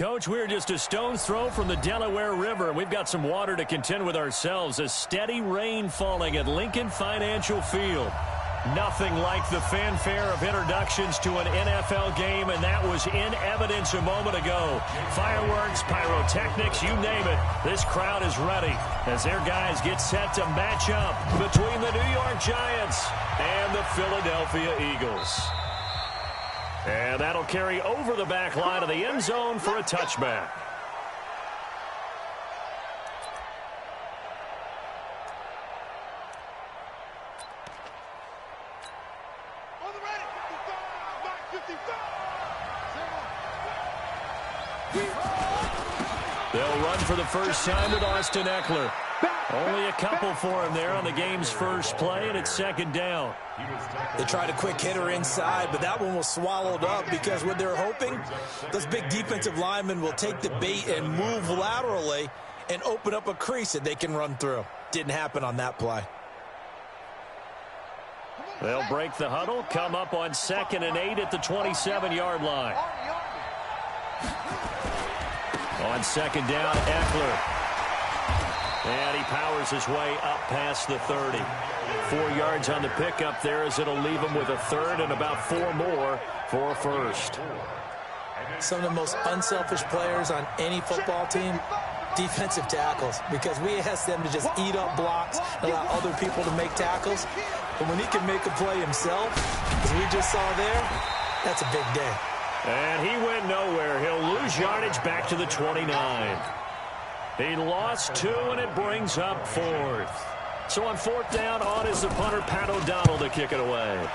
Coach, we're just a stone's throw from the Delaware River, and we've got some water to contend with ourselves. A steady rain falling at Lincoln Financial Field. Nothing like the fanfare of introductions to an NFL game, and that was in evidence a moment ago. Fireworks, pyrotechnics, you name it. This crowd is ready as their guys get set to match up between the New York Giants and the Philadelphia Eagles. And that'll carry over the back line of the end zone for a touchback. They'll run for the first time with Austin Eckler. Only a couple for him there on the game's first play, and it's second down. They tried a quick hitter inside, but that one was swallowed up because what they're hoping, those big defensive linemen will take the bait and move laterally and open up a crease that they can run through. Didn't happen on that play. They'll break the huddle, come up on 2nd and 8 at the 27-yard line. On 2nd down, Eckler. And he powers his way up past the 30. 4 yards on the pickup there as it'll leave him with a third and about 4 more for a first. Some of the most unselfish players on any football team, defensive tackles, because we ask them to just eat up blocks and allow other people to make tackles. But when he can make a play himself, as we just saw there, that's a big day. And he went nowhere. He'll lose yardage back to the 29. He lost 2, and it brings up 4th. So on 4th down, on is the punter, Pat O'Donnell, to kick it away.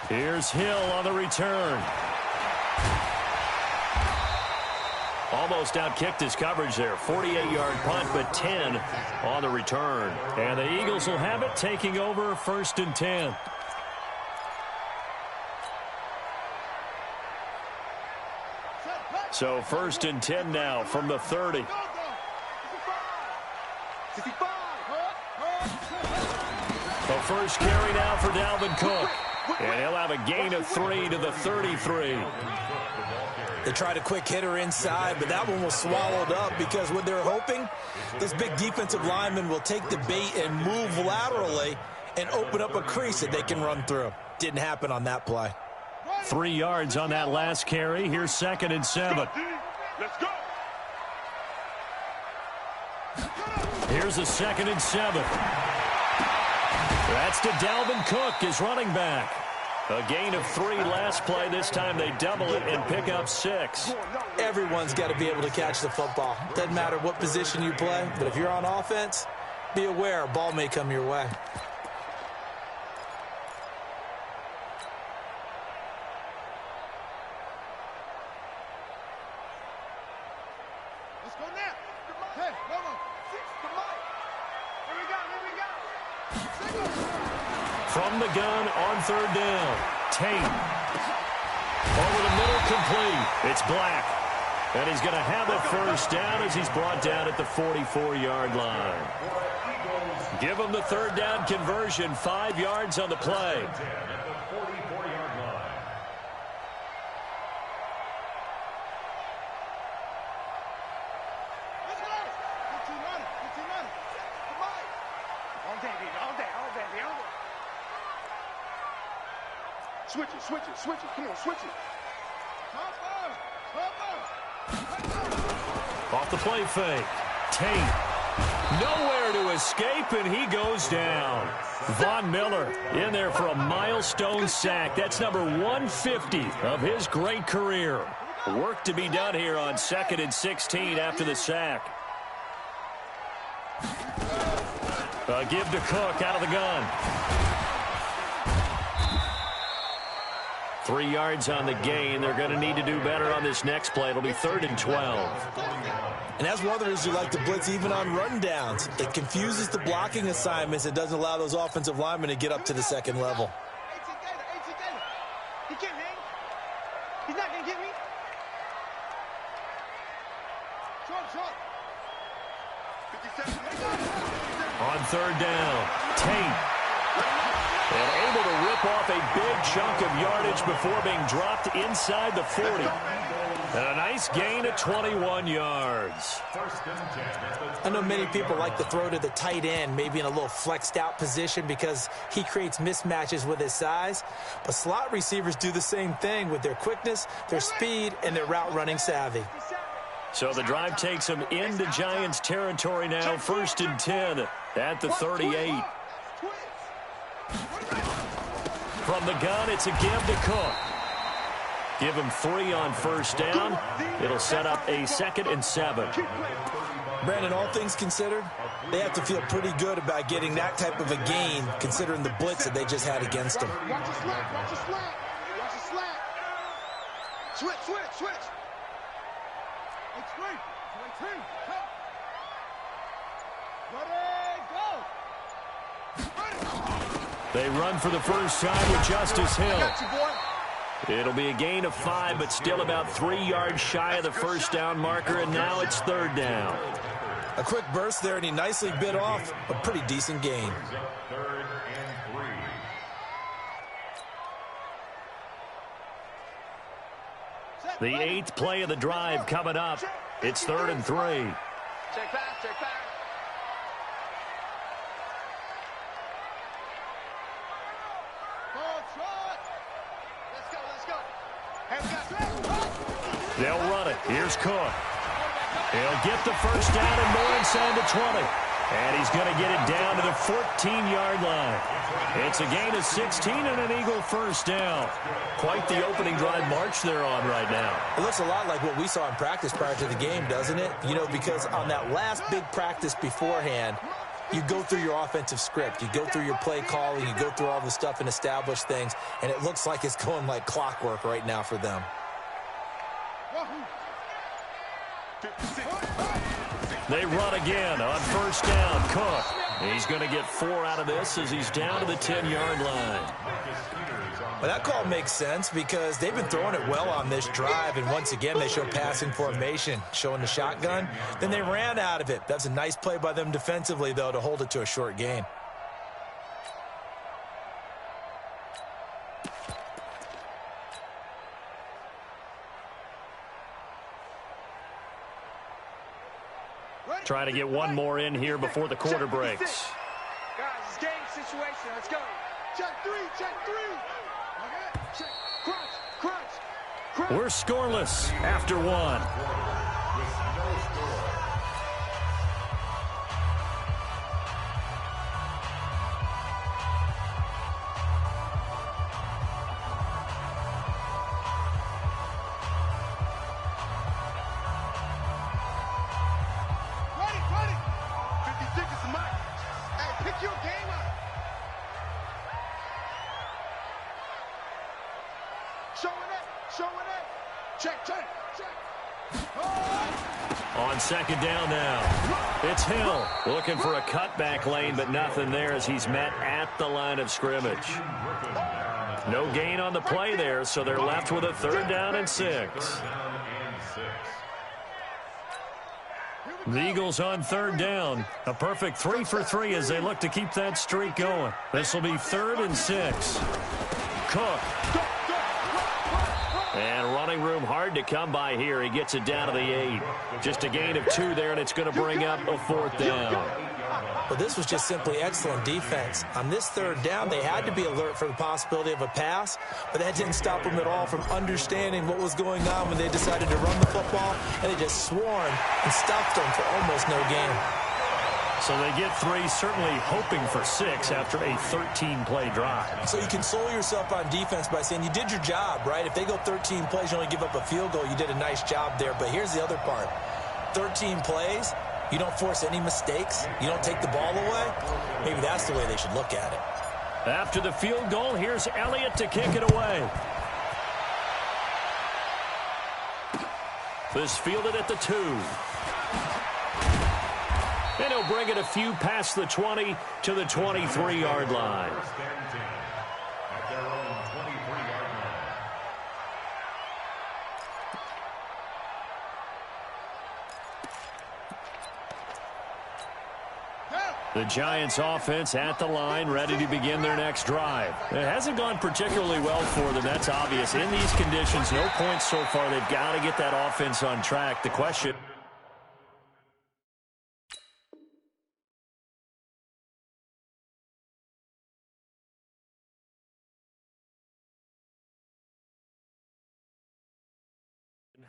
Here's Hill on the return. Almost outkicked his coverage there. 48-yard punt, but 10 on the return. And the Eagles will have it, taking over 1st and 10. So 1st and 10 now from the 30. The first carry now for Dalvin Cook. And he'll have a gain of 3 to the 33. They tried a quick hitter inside, but that one was swallowed up because what they're hoping, those big defensive linemen will take the bait and move laterally and open up a crease that they can run through. Didn't happen on that play. 3 yards on that last carry. Here's 2nd and 7. Let's go. Here's a 2nd and 7. That's to Dalvin Cook, his running back. A gain of 3 last play. This time they double it and pick up 6. Everyone's got to be able to catch the football. Doesn't matter what position you play, but if you're on offense, be aware a ball may come your way. From the gun on 3rd down. Tate. Over the middle, complete. It's Black. And he's going to have a first down as he's brought down at the 44-yard line. Give him the 3rd down conversion. 5 yards on the play. Switch it. Come on, switch it. Off the play fake. Tate. Nowhere to escape, and he goes down. Von Miller in there for a milestone sack. That's number 150 of his great career. Work to be done here on 2nd and 16 after the sack. A give to Cook out of the gun. 3 yards on the gain. They're going to need to do better on this next play. It'll be 3rd and 12. And that's one of the reasons you like to blitz even on rundowns. It confuses the blocking assignments. It doesn't allow those offensive linemen to get up to the 2nd level. He can't hang. He's not going to get me. Short. 57. On 3rd down, Tate. And able to rip off a big chunk of yardage before being dropped inside the 40. And a nice gain of 21 yards. I know many people like to throw to the tight end, maybe in a little flexed out position because he creates mismatches with his size. But slot receivers do the same thing with their quickness, their speed, and their route running savvy. So the drive takes them into Giants territory now, 1st and 10 at the 38. From the gun, it's a give to Cook. Give him 3 on 1st down. It'll set up a 2nd and 7. Brandon, all things considered, they have to feel pretty good about getting that type of a gain, considering the blitz that they just had against them. Watch your slap, watch your slap, watch your slap. Switch, switch, switch. X3, come. Ready, go. They run for the first time with Justice Hill. Got you, boy. It'll be a gain of 5, but still about 3 yards shy of the first down marker, and now it's 3rd down. A quick burst there, and he nicely bit off a pretty decent gain. The 8th play of the drive coming up. It's 3rd and 3. Check back, check back. They'll run it. Here's Cook. He'll get the first down and more inside the 20. And he's going to get it down to the 14-yard line. It's a gain of 16 and an Eagle first down. Quite the opening drive march they're on right now. It looks a lot like what we saw in practice prior to the game, doesn't it? You know, because on that last big practice beforehand, you go through your offensive script. You go through your play calling. You go through all the stuff and establish things. And it looks like it's going like clockwork right now for them. They run again on first down. Cook. He's going to get 4 out of this as he's down to the 10-yard line. Well, that call makes sense because they've been throwing it well on this drive, and once again they show passing formation, showing the shotgun. Then they ran out of it. That's a nice play by them defensively, though, to hold it to a short gain. Trying to get one more in here before the quarter breaks. Guys, it's game situation. Let's go. Check 3, check 3. Okay. Check. Crunch, crunch, crunch. We're scoreless after 1. On second down now, it's Hill looking for a cutback lane, but nothing there as he's met at the line of scrimmage. No gain on the play there, so they're left with a 3rd down and 6. The Eagles on 3rd down. A perfect 3 for 3 as they look to keep that streak going. This will be 3rd and 6. Cook. And running room hard to come by here. He gets it down to the 8. Just a gain of 2 there, and it's going to bring up a 4th down. Well, this was just simply excellent defense. On this 3rd down, they had to be alert for the possibility of a pass, but that didn't stop them at all from understanding what was going on when they decided to run the football, and they just swarmed and stopped them for almost no gain. So they get 3, certainly hoping for 6 after a 13-play drive. So you console yourself on defense by saying you did your job, right? If they go 13 plays, you only give up a field goal, you did a nice job there. But here's the other part. 13 plays, you don't force any mistakes, you don't take the ball away. Maybe that's the way they should look at it. After the field goal, here's Elliott to kick it away. This fielded at the 2. And he'll bring it a few past the 20 to the 23-yard line. The Giants offense at the line, ready to begin their next drive. It hasn't gone particularly well for them. That's obvious. In these conditions, no points so far. They've got to get that offense on track. The question...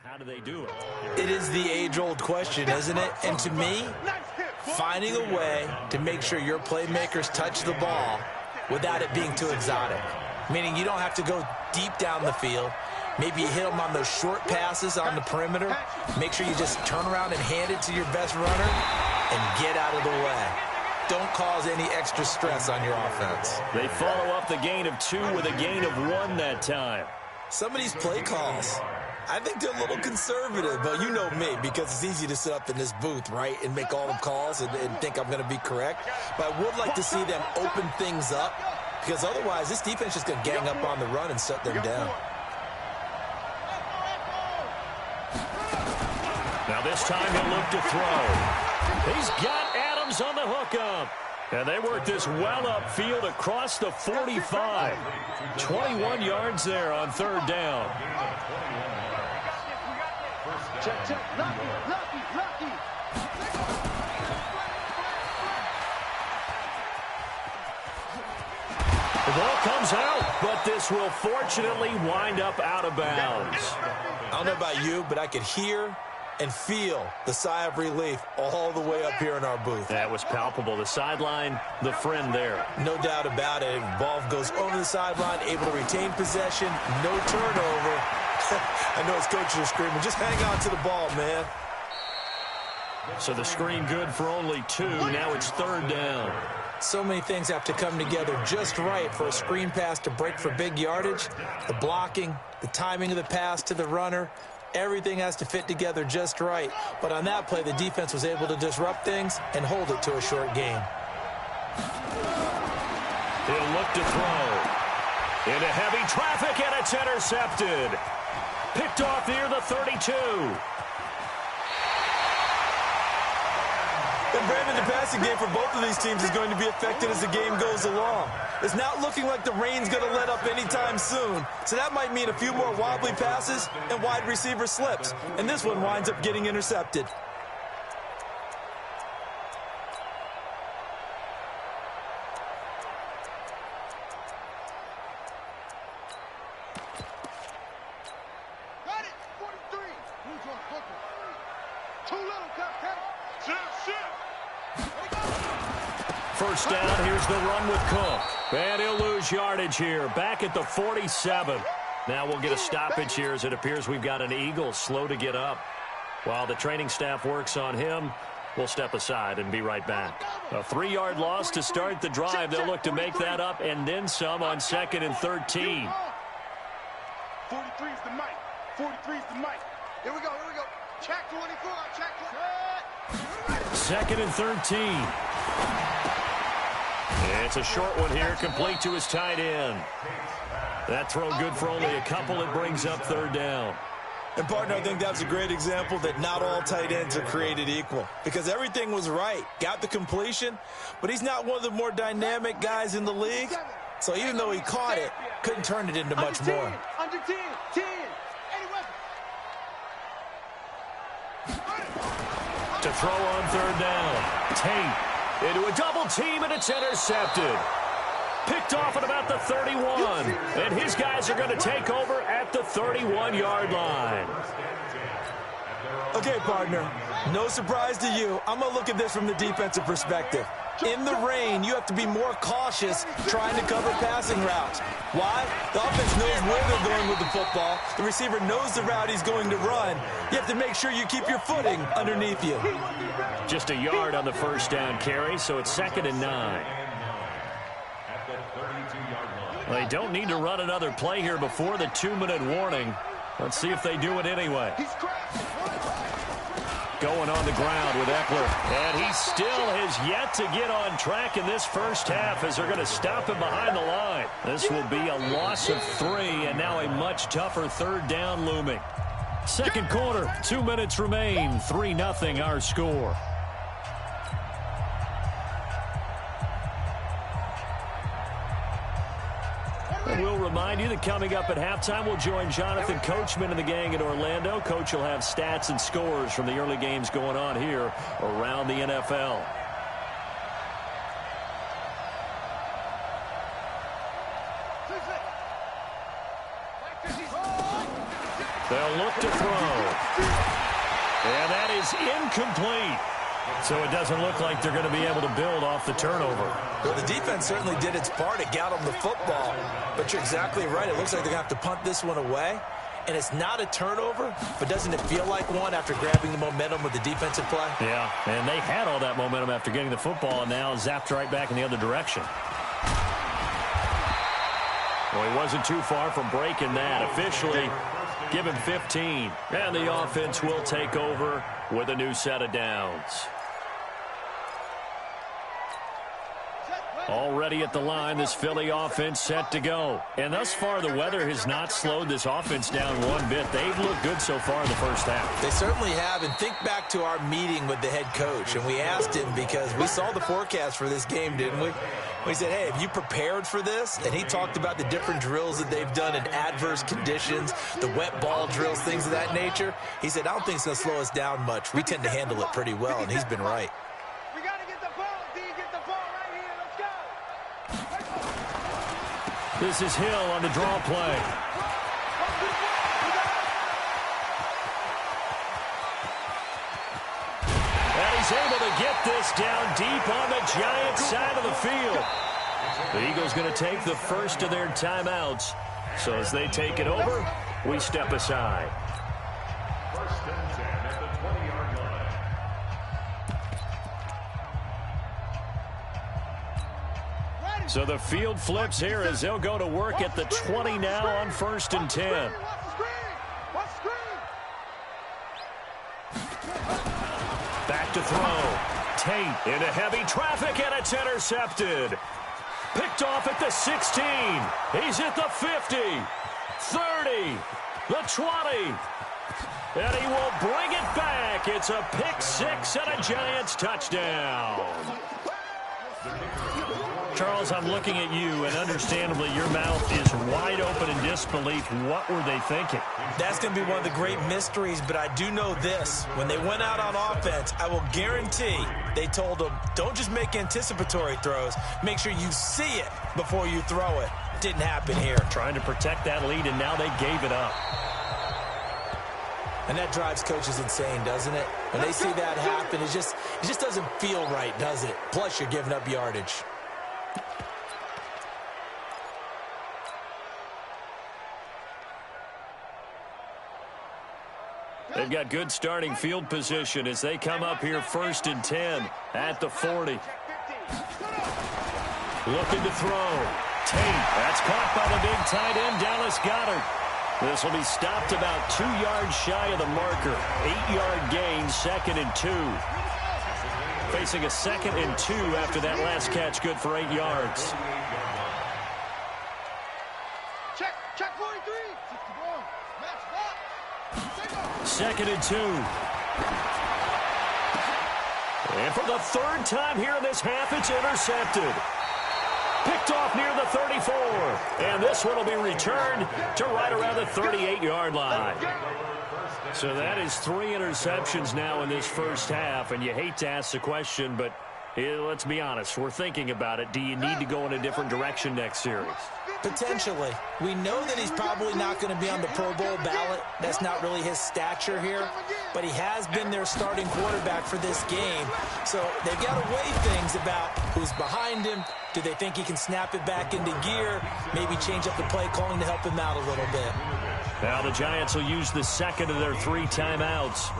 How do they do it? It is the age-old question, isn't it? And to me, finding a way to make sure your playmakers touch the ball without it being too exotic. Meaning you don't have to go deep down the field. Maybe you hit them on those short passes on the perimeter. Make sure you just turn around and hand it to your best runner and get out of the way. Don't cause any extra stress on your offense. They follow up the gain of 2 with a gain of 1 that time. Some of these play calls, I think they're a little conservative, but you know me, because it's easy to sit up in this booth, right, and make all the calls and think I'm going to be correct. But I would like to see them open things up, because otherwise this defense is going to gang up on the run and shut them down. Now this time he'll look to throw. He's got Adams on the hookup. And they work this well upfield across the 45. 21 yards there on 3rd down. Check, check. Lucky. The ball comes out, but this will fortunately wind up out of bounds. I don't know about you, but I could hear and feel the sigh of relief all the way up here in our booth. That was palpable. The sideline, the friend there. No doubt about it. Ball goes over the sideline, able to retain possession, no turnover. I know his coaches are screaming, just hang on to the ball, man. So the screen good for only 2. Now it's 3rd down. So many things have to come together just right for a screen pass to break for big yardage. The blocking, the timing of the pass to the runner, everything has to fit together just right. But on that play, the defense was able to disrupt things and hold it to a short gain. He'll look to throw. Into heavy traffic, and it's intercepted. Picked off near the 32. And Brandon, the passing game for both of these teams is going to be affected as the game goes along. It's not looking like the rain's going to let up anytime soon, so that might mean a few more wobbly passes and wide receiver slips. And this one winds up getting intercepted. Got it. 43. Too little, Captain. Sit. First down, here's the run with Cook. And he'll lose yardage here, back at the 47. Now we'll get a stoppage here as it appears we've got an Eagle slow to get up. While the training staff works on him, we'll step aside and be right back. A 3-yard loss to start the drive. They'll look to make that up and then some on 2nd and 13. 43 is the mic. 43 is the mic. Here we go. Check 24. Check 2nd and 13. It's a short one here, complete to his tight end. That throw good for only a couple. It brings up 3rd down. And, partner, I think that's a great example that not all tight ends are created equal, because everything was right. Got the completion, but he's not one of the more dynamic guys in the league. So even though he caught it, couldn't turn it into much more. Under 10. 10. To throw on 3rd down. Tate into a double team, and it's intercepted. Picked off at about the 31. And his guys are going to take over at the 31-yard line. Okay, partner, no surprise to you. I'm going to look at this from the defensive perspective. In the rain, you have to be more cautious trying to cover passing routes. Why? The offense knows where they're going with the football. The receiver knows the route he's going to run. You have to make sure you keep your footing underneath you. Just a yard on the first down carry, so it's 2nd and 9. They don't need to run another play here before the 2-minute warning. Let's see if they do it anyway. Going on the ground with Eckler. And he still has yet to get on track in this first half as they're going to stop him behind the line. This will be a loss of 3 and now a much tougher 3rd down looming. Second quarter, 2 minutes remain. 3-0 our score. And we'll remind you that coming up at halftime, we'll join Jonathan Coachman and the gang in Orlando. Coach will have stats and scores from the early games going on here around the NFL. They'll look to throw. And that is incomplete. So it doesn't look like they're going to be able to build off the turnover. Well, the defense certainly did its part. It got them the football. But you're exactly right. It looks like they're going to have to punt this one away. And it's not a turnover, but doesn't it feel like one after grabbing the momentum with the defensive play? Yeah, and they had all that momentum after getting the football and now zapped right back in the other direction. Well, he wasn't too far from breaking that. Officially, give him 15. And the offense will take over with a new set of downs. Already at the line, this Philly offense set to go. And thus far, the weather has not slowed this offense down one bit. They've looked good so far in the first half. They certainly have. And think back to our meeting with the head coach. And we asked him because we saw the forecast for this game, didn't we? We said, hey, have you prepared for this? And he talked about the different drills that they've done in adverse conditions, the wet ball drills, things of that nature. He said, I don't think it's going to slow us down much. We tend to handle it pretty well, and he's been right. We got to get the ball. D, get the ball right here. Let's go. This is Hill on the draw play. And he's able to get this down deep on the Giants side of the field. The Eagles going to take the first of their timeouts. So as they take it over, we step aside. First and 10 at the 20-yard line. So the field flips here as they'll go to work at the 20 now on first and 10. Back to throw. Tate into heavy traffic, and it's intercepted. Picked off at the 16. He's at the 50, 30, the 20. And he will bring it back. It's a pick six and a Giants touchdown. Charles, I'm looking at you, and understandably, your mouth is wide open in disbelief. What were they thinking? That's going to be one of the great mysteries, but I do know this. When they went out on offense, I will guarantee they told them, don't just make anticipatory throws. Make sure you see it before you throw it. Didn't happen here. Trying to protect that lead, and now they gave it up. And that drives coaches insane, doesn't it? When they see that happen, it just doesn't feel right, does it? Plus, you're giving up yardage. They've got good starting field position as they come up here first and 10 at the 40. Looking to throw. Tate. That's caught by the big tight end, Dallas Goedert. This will be stopped about 2 yards shy of the marker. 8-yard gain, second and 2. Facing a second and 2 after that last catch, good for 8 yards. Check 43. Second and 2. And for the third time here in this half, it's intercepted. Picked off near the 34. And this one will be returned to right around the 38-yard line. So that is 3 interceptions now in this first half. And you hate to ask the question, but let's be honest. We're thinking about it. Do you need to go in a different direction next series? Potentially. We know that he's probably not going to be on the Pro Bowl ballot. That's not really his stature here. But he has been their starting quarterback for this game. So they've got to weigh things about who's behind him. Do they think he can snap it back into gear? Maybe change up the play calling to help him out a little bit. Now the Giants will use the second of their 3 timeouts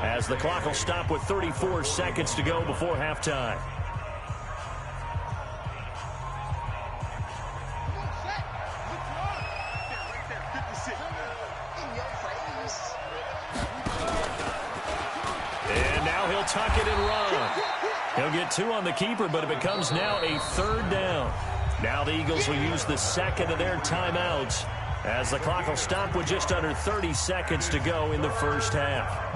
as the clock will stop with 34 seconds to go before halftime. And now he'll tuck it and run. He'll get 2 on the keeper, but it becomes now a 3rd down. Now the Eagles will use the second of their timeouts as the clock will stop with just under 30 seconds to go in the first half.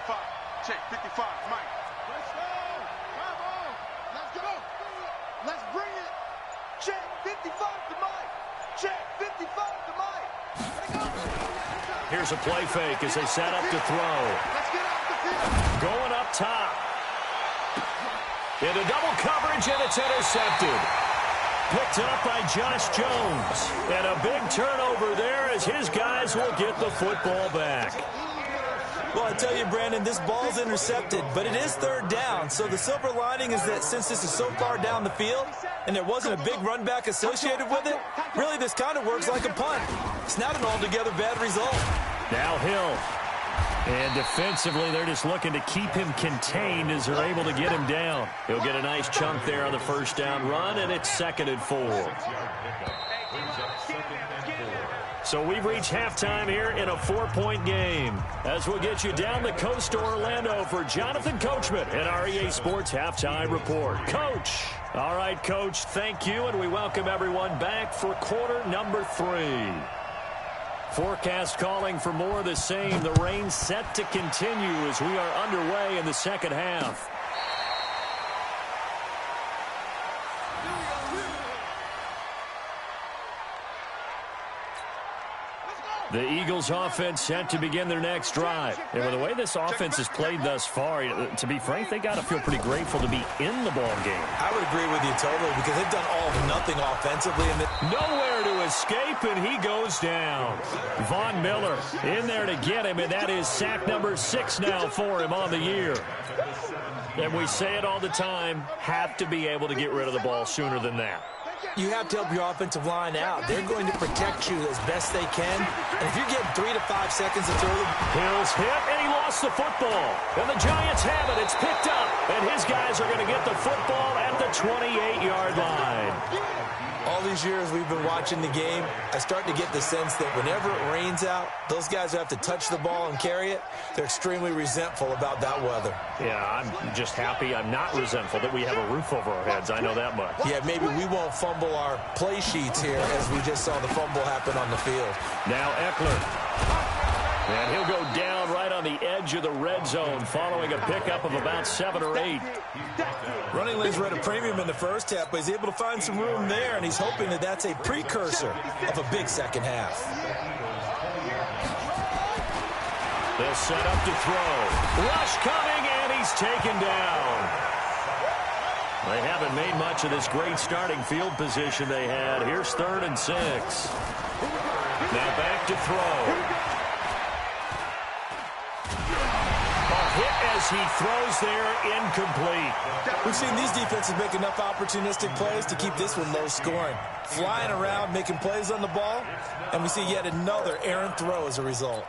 55. Check 55, Mike. Let's go. Come on. Let's go. Let's bring it. Check 55 to Mike. Check 55 to Mike. Here's a play fake as they set up to throw. Let's get off the field. Going up top. Into double coverage, and it's intercepted. Picked up by Josh Jones. And a big turnover there as his guys will get the football back. Well, I tell you, Brandon, this ball's intercepted, but it is third down. So the silver lining is that since this is so far down the field and there wasn't a big run back associated with it, really this kind of works like a punt. It's not an altogether bad result. Now Hill. And defensively, they're just looking to keep him contained as they're able to get him down. He'll get a nice chunk there on the first down run, and it's 2nd and 4. So we've reached halftime here in a 4-point game. As we'll get you down the coast to Orlando for Jonathan Coachman in our EA Sports Halftime Report. Coach. All right, Coach, thank you, and we welcome everyone back for quarter number 3. Forecast calling for more of the same. The rain set to continue as we are underway in the second half. The Eagles offense set to begin their next drive. And with the way this offense has played thus far, to be frank, they got to feel pretty grateful to be in the ball game. I would agree with you totally because they've done all of nothing offensively. Nowhere to escape, and he goes down. Von Miller in there to get him, and that is sack number 6 now for him on the year. And we say it all the time, have to be able to get rid of the ball sooner than that. You have to help your offensive line out. They're going to protect you as best they can. And if you're getting 3 to 5 seconds to throw them. Hill's hit, and he lost the football. And the Giants have it. It's picked up. And his guys are going to get the football at the 28-yard line. All these years we've been watching the game, I start to get the sense that whenever it rains out, those guys who have to touch the ball and carry it, they're extremely resentful about that weather. Yeah, I'm just happy I'm not resentful that we have a roof over our heads. I know that much. Yeah, maybe we won't fumble our play sheets here as we just saw the fumble happen on the field. Now Eckler. And he'll go down right on the edge of the red zone following a pickup of about 7 or 8. Running lanes were at a premium in the first half, but he's able to find some room there, and he's hoping that that's a precursor of a big second half. They'll set up to throw. Rush coming, and he's taken down. They haven't made much of this great starting field position they had. Here's 3rd and 6. Now back to throw. As he throws there, incomplete. We've seen these defenses make enough opportunistic plays to keep this one low scoring. Flying around, making plays on the ball, and we see yet another errant throw as a result.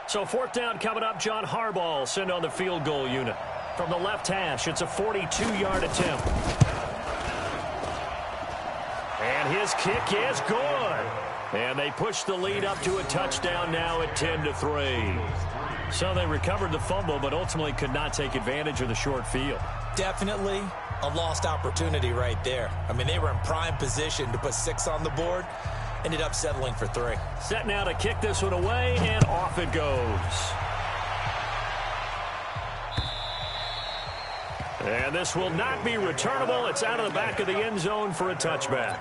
So 4th down coming up. John Harbaugh will send on the field goal unit. From the left hash, it's a 42-yard attempt. And his kick is good. And they push the lead up to a touchdown now at 10-3. So they recovered the fumble, but ultimately could not take advantage of the short field. Definitely a lost opportunity right there. I mean, they were in prime position to put 6 on the board. Ended up settling for 3. Set now to kick this one away, and off it goes. And this will not be returnable. It's out of the back of the end zone for a touchback.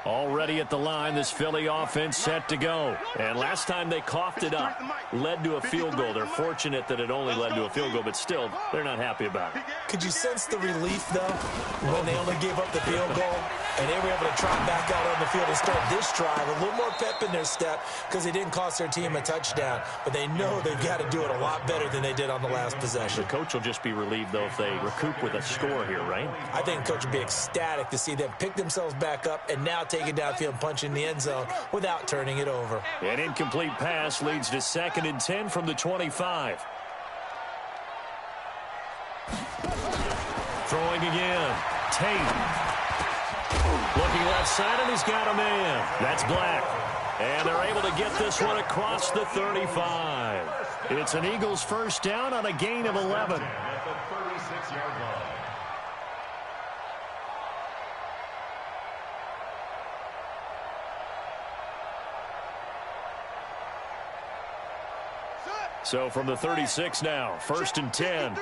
Already at the line, this Philly offense set to go. And last time they coughed it up, led to a field goal. They're fortunate that it only led to a field goal, but still, they're not happy about it. Could you sense the relief, though, when they only gave up the field goal and they were able to trot back out on the field and start this drive? A little more pep in their step because they didn't cost their team a touchdown, but they know they've got to do it a lot better than they did on the last possession. The coach will just be relieved, though, if they recoup with a score here, right? I think the coach will be ecstatic to see them pick themselves back up and now take it downfield and punch in the end zone without turning it over. An incomplete pass leads to 2nd and 10 from the 25. Throwing again. Tate. Looking left side, and he's got a man. That's Black. And they're able to get this one across the 35. It's an Eagles first down on a gain of 11. At the 36-yard line. So from the 36 now, first and 10.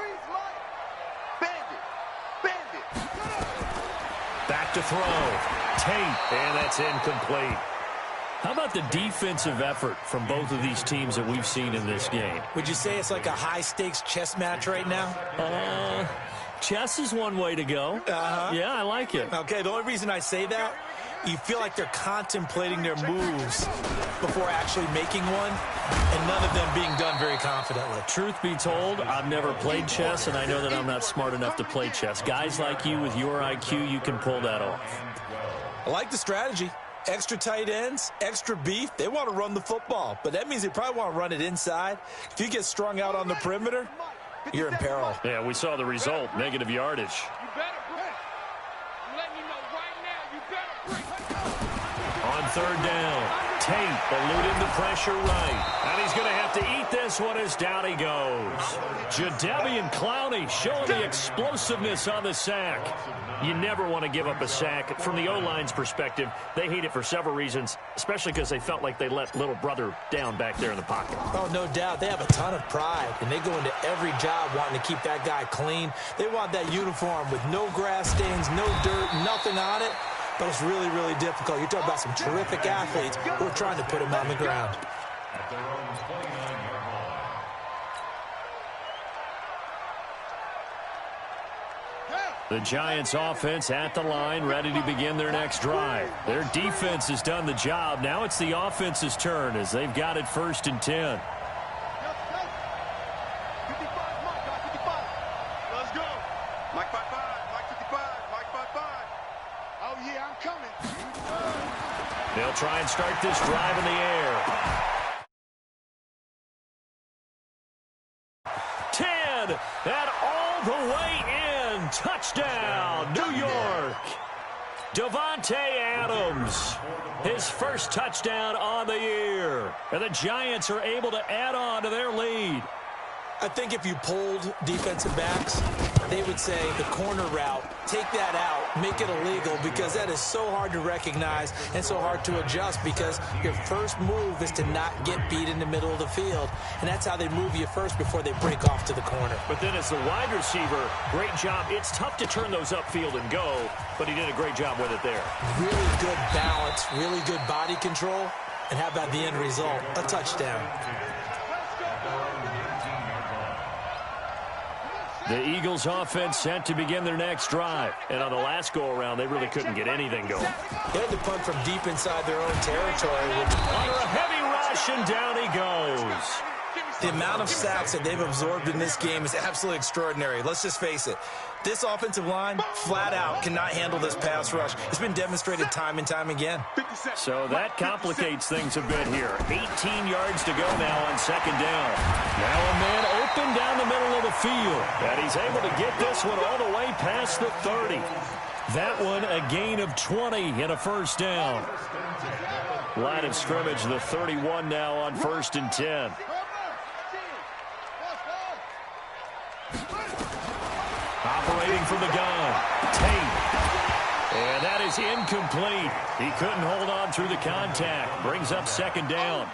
Back to throw. Tate, and that's incomplete. How about the defensive effort from both of these teams that we've seen in this game? Would you say it's like a high-stakes chess match right now? Chess is one way to go. Yeah, I like it. Okay, the only reason I say that, you feel like they're contemplating their moves before actually making one, and none of them being done very confidently. Truth be told, I've never played chess, and I know that I'm not smart enough to play chess. Guys like you with your IQ, you can pull that off. I like the strategy. Extra tight ends, extra beef. They want to run the football, but that means they probably want to run it inside. If you get strung out on the perimeter, you're in peril. Yeah, we saw the result, negative yardage. You better break. I'm letting you know right now, you better break. On third down, Tate eluding the pressure right. And he's going to have to eat this one as down he goes. Jadeveon Clowney showing the explosiveness on the sack. You never want to give up a sack. From the O-line's perspective, they hate it for several reasons, especially because they felt like they let little brother down back there in the pocket. Oh, no doubt. They have a ton of pride, and they go into every job wanting to keep that guy clean. They want that uniform with no grass stains, no dirt, nothing on it. But it's really, really difficult. You're talking about some terrific athletes who are trying to put him on the ground. At their own 29-yard line. The Giants offense at the line, ready to begin their next drive. Their defense has done the job. Now it's the offense's turn as they've got it first and 10. Let's go. Mike 55, Mike 55, Mike 55. Oh, yeah, I'm coming. They'll try and start this drive in the air. 10, and all the way in. Touchdown, New York. Davante Adams, his first touchdown on the year. And the Giants are able to add on to their lead. I think if you polled defensive backs, they would say the corner route, take that out, make it illegal, because that is so hard to recognize and so hard to adjust, because your first move is to not get beat in the middle of the field, and that's how they move you first before they break off to the corner. But then as the wide receiver, great job. It's tough to turn those upfield and go, but he did a great job with it there. Really good balance, really good body control, and how about the end result? A touchdown. The Eagles offense set to begin their next drive. And on the last go-around, they really couldn't get anything going. They had to punt from deep inside their own territory. Under a heavy rush, and down he goes. The amount of sacks that they've absorbed in this game is absolutely extraordinary. Let's just face it. This offensive line, flat out, cannot handle this pass rush. It's been demonstrated time and time again. So that complicates things a bit here. 18 yards to go now on second down. Now a man open down the middle of the field. And he's able to get this one all the way past the 30. That one a gain of 20 and a first down. Line of scrimmage, the 31 now on first and 10. Operating from the gun, Tate. And that is incomplete. He couldn't hold on through the contact. Brings up second down.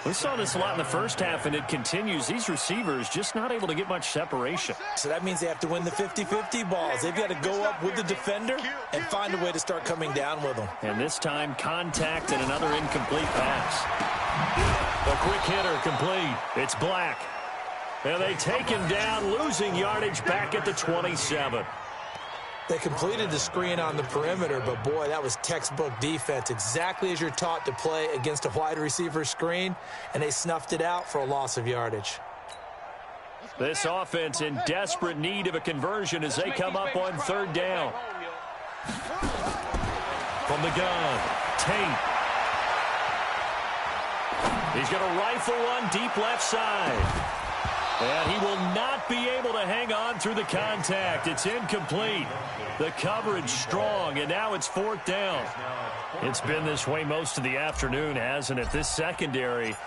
We saw this a lot in the first half, and it continues. These receivers just not able to get much separation. So that means they have to win the 50-50 balls. They've got to go up with the defender and find a way to start coming down with them. And this time, contact and another incomplete pass. A quick hitter complete. It's Black. And they take him down, losing yardage back at the 27. They completed the screen on the perimeter, but boy, that was textbook defense. Exactly as you're taught to play against a wide receiver screen, and they snuffed it out for a loss of yardage. This offense in desperate need of a conversion as they come up on third down. From the gun, Tate. He's going to rifle one deep left side. And he will not be able to hang on through the contact. It's incomplete. The coverage strong, and now it's 4th down. It's been this way most of the afternoon, hasn't it? This secondary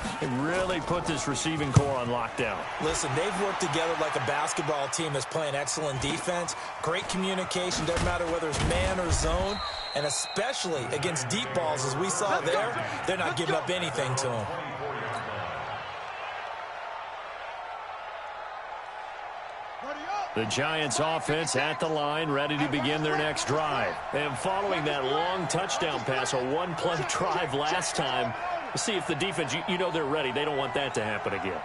really put this receiving core on lockdown. Listen, they've worked together like a basketball team that's playing excellent defense. Great communication, doesn't matter whether it's man or zone. And especially against deep balls, as we saw there, they're not giving up anything to them. The Giants offense at the line, ready to begin their next drive. And following that long touchdown pass, a one-play drive last time, see if the defense, you know they're ready. They don't want that to happen again.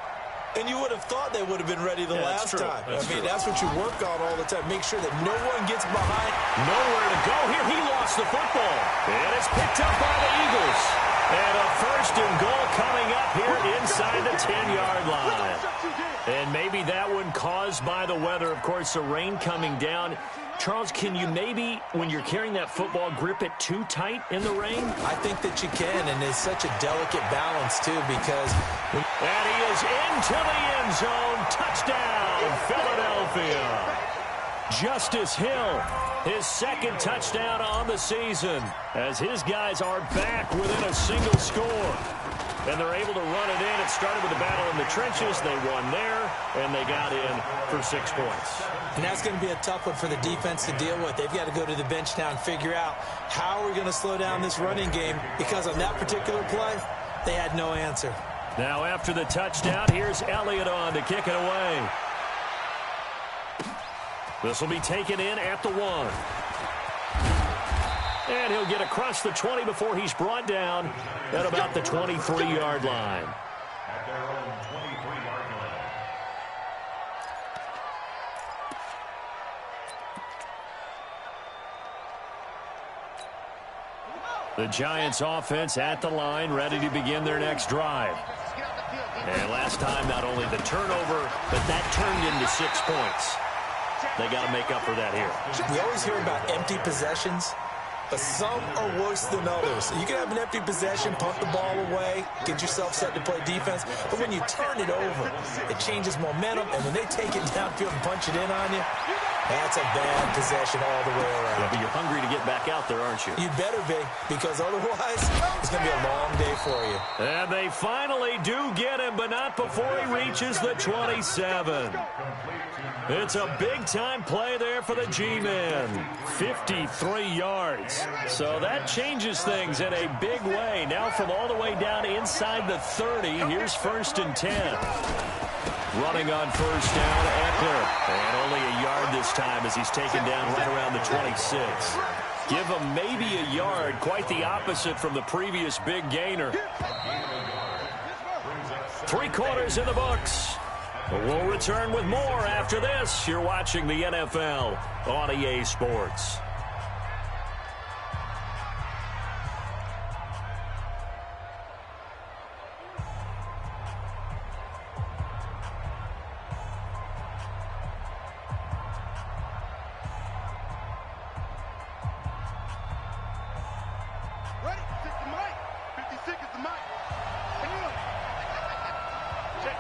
And you would have thought they would have been ready the last time. That's what you work on all the time. Make sure that no one gets behind. Nowhere to go here. He lost the football. And it's picked up by the Eagles. And a 1st and goal coming up here inside the 10-yard line. And maybe that one caused by the weather. Of course, the rain coming down. Charles, can you maybe, when you're carrying that football, grip it too tight in the rain? I think that you can, and it's such a delicate balance, too, because... And he is into the end zone. Touchdown, Philadelphia. Justice Hill, his 2nd touchdown on the season, as his guys are back within a single score. And they're able to run it in. It started with a battle in the trenches. They won there, and they got in for 6 points. And that's going to be a tough one for the defense to deal with. They've got to go to the bench now and figure out how are we going to slow down this running game, because on that particular play, they had no answer. Now after the touchdown, here's Elliott on to kick it away. This will be taken in at the 1. And he'll get across the 20 before he's brought down at about the 23-yard line. At their own 23-yard line. The Giants offense at the line, ready to begin their next drive. And last time, not only the turnover, but that turned into 6 points. They got to make up for that here. We always hear about empty possessions, but some are worse than others. You can have an empty possession, punt the ball away, get yourself set to play defense, but when you turn it over, it changes momentum, and when they take it downfield and punch it in on you, that's a bad possession all the way around. Yeah, but you're hungry to get back out there, aren't you? You better be, because otherwise, it's going to be a long day for you. And they finally do get him, but not before he reaches the 27. It's a big-time play there for the G-Men. 53 yards. So that changes things in a big way. Now from all the way down inside the 30, here's 1st and 10. Running on 1st down, Eckler. And only a yard this time as he's taken down right around the 26. Give him maybe a yard, quite the opposite from the previous big gainer. 3 quarters in the books. We'll return with more after this. You're watching the NFL on EA Sports. Ready? Check the mic. 56 is the mic. Check.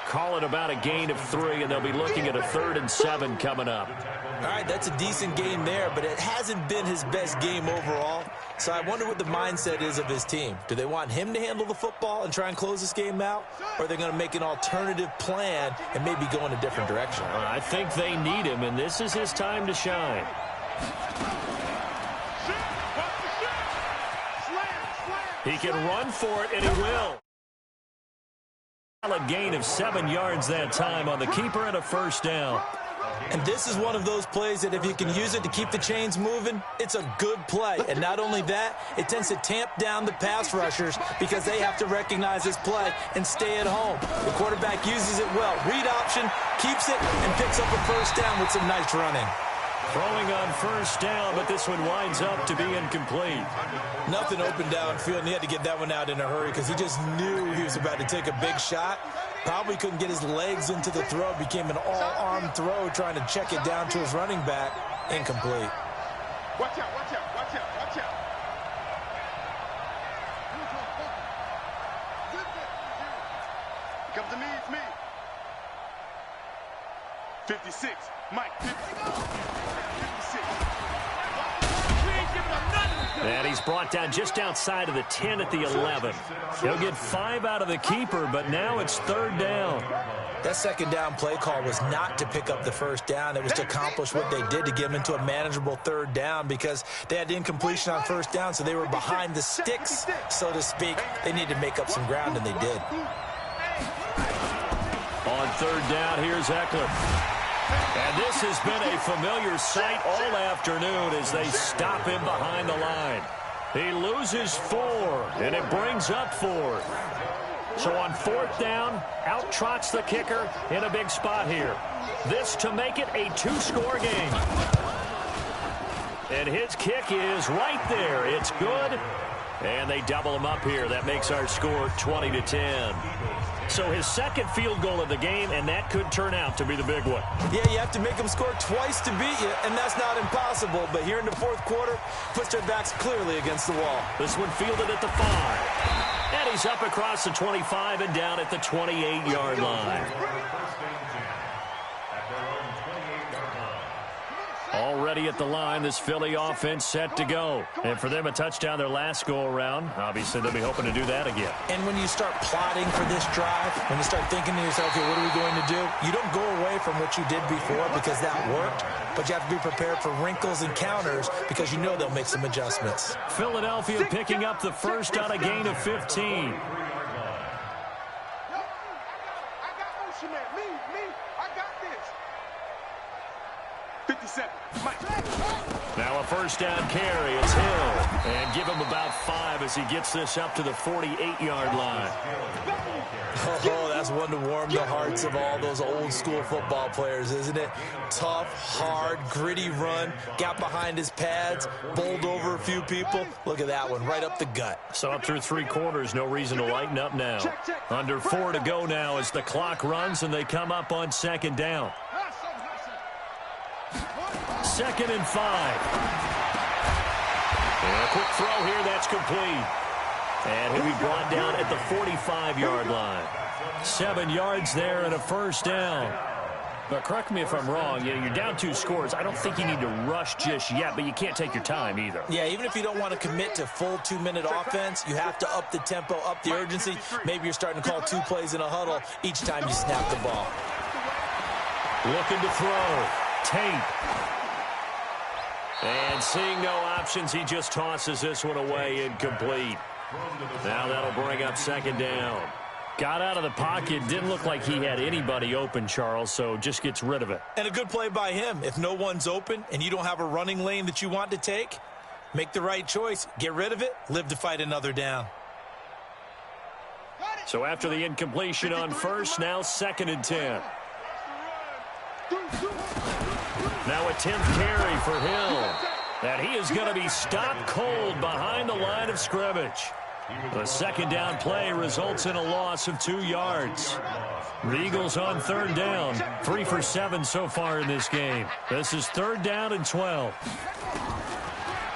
Call it about a gain of 3, and they'll be looking at a 3rd and 7 coming up. All right, that's a decent game there, but it hasn't been his best game overall. So I wonder what the mindset is of his team. Do they want him to handle the football and try and close this game out? Or are they going to make an alternative plan and maybe go in a different direction? I think they need him, and this is his time to shine. He can run for it, and he will. Solid gain of 7 yards that time on the keeper and a 1st down. And this is one of those plays that if you can use it to keep the chains moving, it's a good play. And not only that, it tends to tamp down the pass rushers because they have to recognize this play and stay at home. The quarterback uses it well. Read option, keeps it, and picks up a 1st down with some nice running. Throwing on 1st down, but this one winds up to be incomplete. Nothing open downfield, and he had to get that one out in a hurry because he just knew he was about to take a big shot. Probably couldn't get his legs into the throw. Became an all-arm throw trying to check it down to his running back. Incomplete. Watch out, watch out, watch out, watch out. Come to me, it's me. 56. Mike, 56. And he's brought down just outside of the 10 at the 11. He'll get 5 out of the keeper, but now it's 3rd down. That second down play call was not to pick up the first down. It was to accomplish what they did to get them into a manageable 3rd down because they had incompletion on first down, so they were behind the sticks, so to speak. They needed to make up some ground, and they did. On 3rd down, here's Eckler. And this has been a familiar sight all afternoon as they stop him behind the line. He loses 4, and it brings up 4th. So on 4th down, out trots the kicker in a big spot here. This to make it a 2-score game. And his kick is right there. It's good. And they double him up here. That makes our score 20-10. So his second field goal of the game, and that could turn out to be the big one. Yeah, you have to make them score twice to beat you, and that's not impossible. But here in the 4th quarter, puts their backs clearly against the wall. This one fielded at the 5. And he's up across the 25 and down at the 28-yard line. Already at the line, this Philly offense set to go. And for them, a touchdown their last go-around. Obviously, they'll be hoping to do that again. And when you start plotting for this drive, when you start thinking to yourself, okay, what are we going to do? You don't go away from what you did before because that worked, but you have to be prepared for wrinkles and counters because you know they'll make some adjustments. Philadelphia picking up the first on a gain of 15. Now a first down carry. It's Hill. And give him about 5 as he gets this up to the 48-yard line. Oh, that's one to warm the hearts of all those old-school football players, isn't it? Tough, hard, gritty run. Got behind his pads, bowled over a few people. Look at that one, right up the gut. So up through 3 quarters, no reason to lighten up now. Under 4 to go now as the clock runs and they come up on 2nd down. 2nd and 5. And a quick throw here, that's complete. And he'll be brought down at the 45-yard line. 7 yards there and a first down. But correct me if I'm wrong, you're down 2 scores. I don't think you need to rush just yet, but you can't take your time either. Yeah, even if you don't want to commit to full 2-minute offense, you have to up the tempo, up the urgency. Maybe you're starting to call 2 plays in a huddle each time you snap the ball. Looking to throw. Tate. And seeing no options, he just tosses this one away incomplete. Now that'll bring up 2nd down. Got out of the pocket. Didn't look like he had anybody open, Charles, so just gets rid of it. And a good play by him. If no one's open and you don't have a running lane that you want to take, make the right choice. Get rid of it. Live to fight another down. So after the incompletion on first, now 2nd and 10. Now a 10th carry for Hill. And he is going to be stopped cold behind the line of scrimmage. The 2nd down play results in a loss of 2 yards. The Eagles on 3rd down. 3 for 7 so far in this game. This is 3rd down and 12.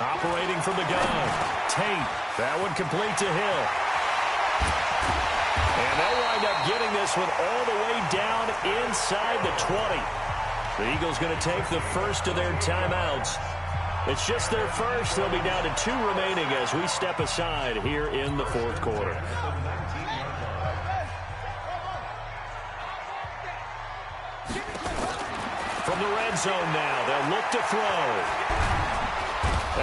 Operating from the gun. Tate. That one complete to Hill. And they'll wind up getting this one all the way down inside the 20. The Eagles going to take the first of their timeouts. It's just their first. They'll be down to 2 remaining as we step aside here in the 4th quarter. From the red zone now, they'll look to throw.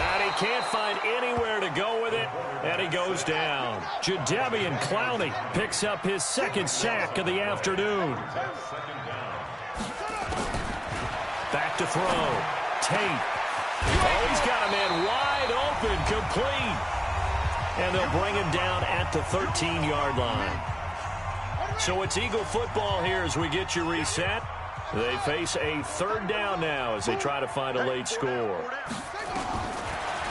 And he can't find anywhere to go with it, and he goes down. Jadeveon Clowney picks up his 2nd sack of the afternoon. Back to throw. Tate. Oh, he's got a man wide open, complete. And they'll bring him down at the 13-yard line. So it's Eagle football here as we get you reset. They face a 3rd down now as they try to find a late score.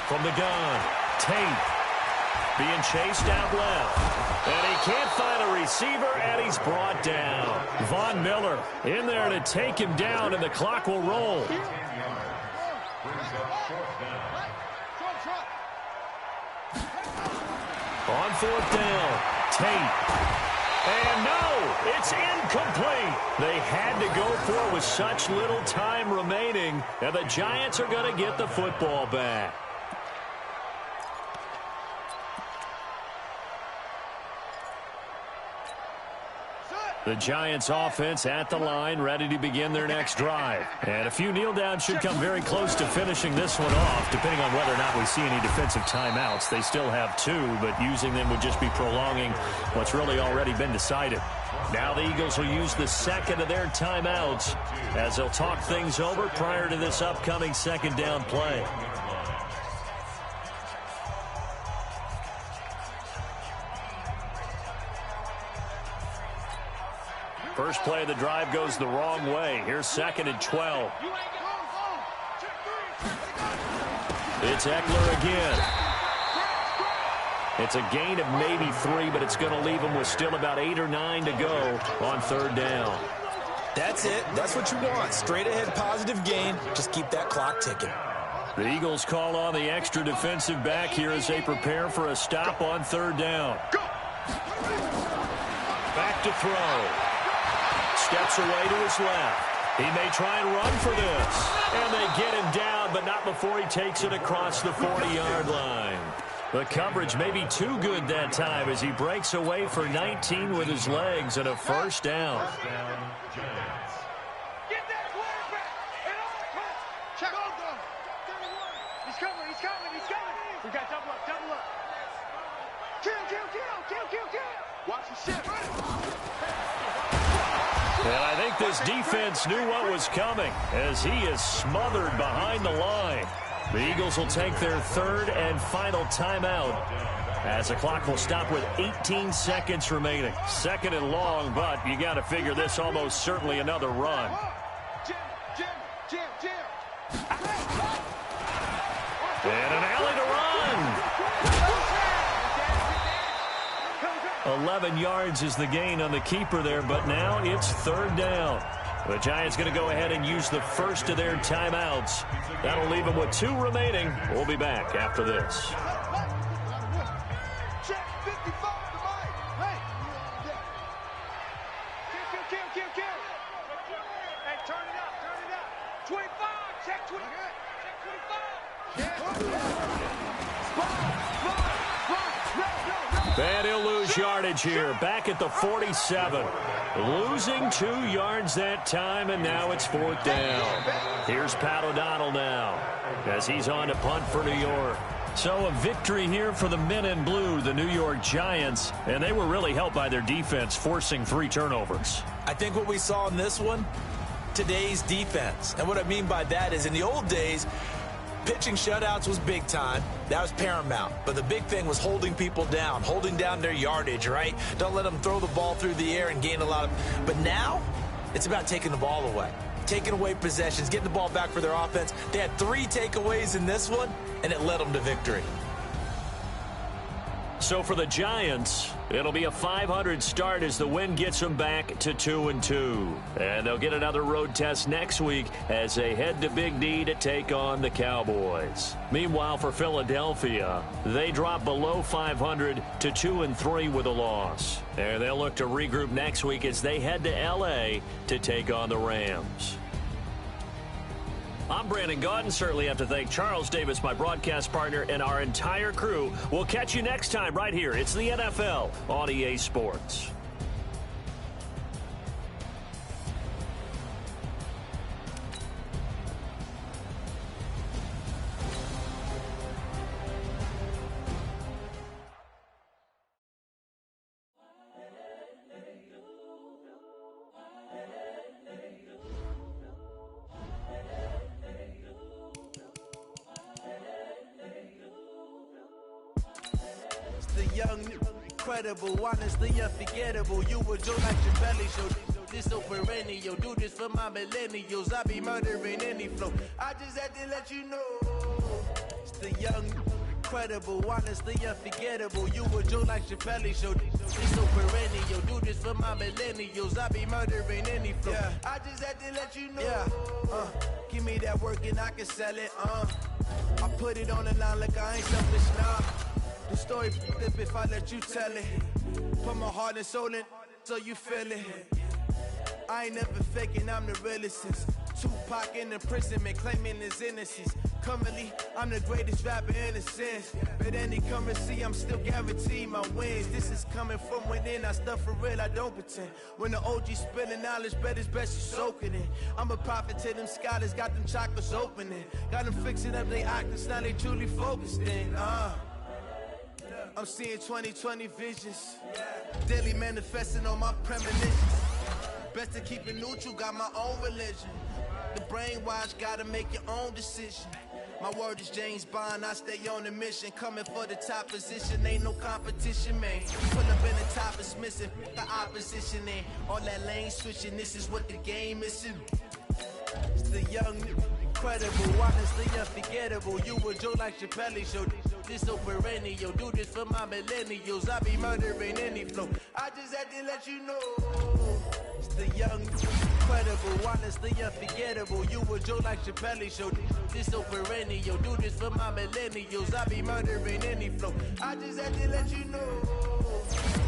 From the gun, Tate being chased out left. And he can't find a receiver, and he's brought down. Von Miller in there to take him down, and the clock will roll. On 4th down, Tate. And no, it's incomplete. They had to go for it with such little time remaining, and the Giants are going to get the football back. The Giants offense at the line, ready to begin their next drive. And a few kneel downs should come very close to finishing this one off, depending on whether or not we see any defensive timeouts. They still have 2, but using them would just be prolonging what's really already been decided. Now the Eagles will use the second of their timeouts as they'll talk things over prior to this upcoming second down play. First play of the drive goes the wrong way. Here's 2nd and 12. It's Eckler again. It's a gain of maybe 3, but it's going to leave them with still about 8 or 9 to go on 3rd down. That's it. That's what you want. Straight ahead positive gain. Just keep that clock ticking. The Eagles call on the extra defensive back here as they prepare for a stop on 3rd down. Back to throw. Steps away to his left. He may try and run for this. And they get him down, but not before he takes it across the 40-yard line. The coverage may be too good that time as he breaks away for 19 with his legs and a 1st down. Get that quarterback! And all check on them. He's coming, he's coming, he's coming. We got double up, double up. Kill, kill, kill, kill, kill, kill. Watch the shit. And I think this defense knew what was coming as he is smothered behind the line. The Eagles will take their 3rd and final timeout as the clock will stop with 18 seconds remaining. 2nd and long, but you got to figure this almost certainly another run. Jim. And an alley to run. 11 yards is the gain on the keeper there, but now it's 3rd down. The Giants going to go ahead and use the first of their timeouts. That'll leave them with 2 remaining. We'll be back after this. Check 55 to Mike. Hey. Kill. Hey, turn it up. 25. Check 20. Check 25. And he'll lose yardage here. Back at the 47. Losing 2 yards that time, and now it's 4th down. Here's Pat O'Donnell now as he's on to punt for New York. So a victory here for the men in blue, the New York Giants, and they were really helped by their defense, forcing 3 turnovers. I think what we saw in this one, today's defense. And what I mean by that is in the old days, pitching shutouts was big time. That was paramount. But the big thing was holding people down, holding down their yardage, right? Don't let them throw the ball through the air and gain a lot of... But now, it's about taking the ball away. Taking away possessions, getting the ball back for their offense. They had 3 takeaways in this one, and it led them to victory. So for the Giants, it'll be a 500 start as the win gets them back to 2-2. And they'll get another road test next week as they head to Big D to take on the Cowboys. Meanwhile, for Philadelphia, they drop below 500 to 2-3 with a loss. And they'll look to regroup next week as they head to L.A. to take on the Rams. I'm Brandon Gaudin. Certainly have to thank Charles Davis, my broadcast partner, and our entire crew. We'll catch you next time right here. It's the NFL on EA Sports. Incredible, honestly unforgettable. You were Joe like your belly show. This so perennial. Do this for my millennials. I be murdering any flow. I just had to let you know. It's the young, incredible, honestly unforgettable. You were Joe like your belly show. This so perennial. Do this for my millennials. I be murdering any flow. Yeah. I just had to let you know. Yeah. Give me that work and I can sell it. I put it on the line like I ain't selfish, nah. The story flip if I let you tell it. Put my heart and soul in. so you feel it. I ain't never faking, I'm the realest since Tupac in imprisonment, claiming his innocence. Currently, I'm the greatest rapper in a sense. But any currency, I'm still guaranteed my wins. This is coming from within, I stuff for real, I don't pretend. When the OG spilling knowledge, bet it's best you soak it in. I'm a prophet to them scholars, got them chakras opening. Got them fixing up they octaves, now they truly focused in. I'm seeing 2020 visions. Daily manifesting on my premonitions. Best to keep it neutral, got my own religion. The brainwash, gotta make your own decision. My word is James Bond, I stay on the mission. Coming for the top position, ain't no competition, man. Pull up in the top is missing, the opposition ain't. All that lane switching, this is what the game is. It's the young, incredible, honestly unforgettable. You a Joe like Chappelle show. This so perennial, do this for my millennials. I be murdering any flow. I just had to let you know. It's the young, incredible, honestly unforgettable. You a Joe like Chappelle show. This so perennial, do this for my millennials. I be murdering any flow. I just had to let you know.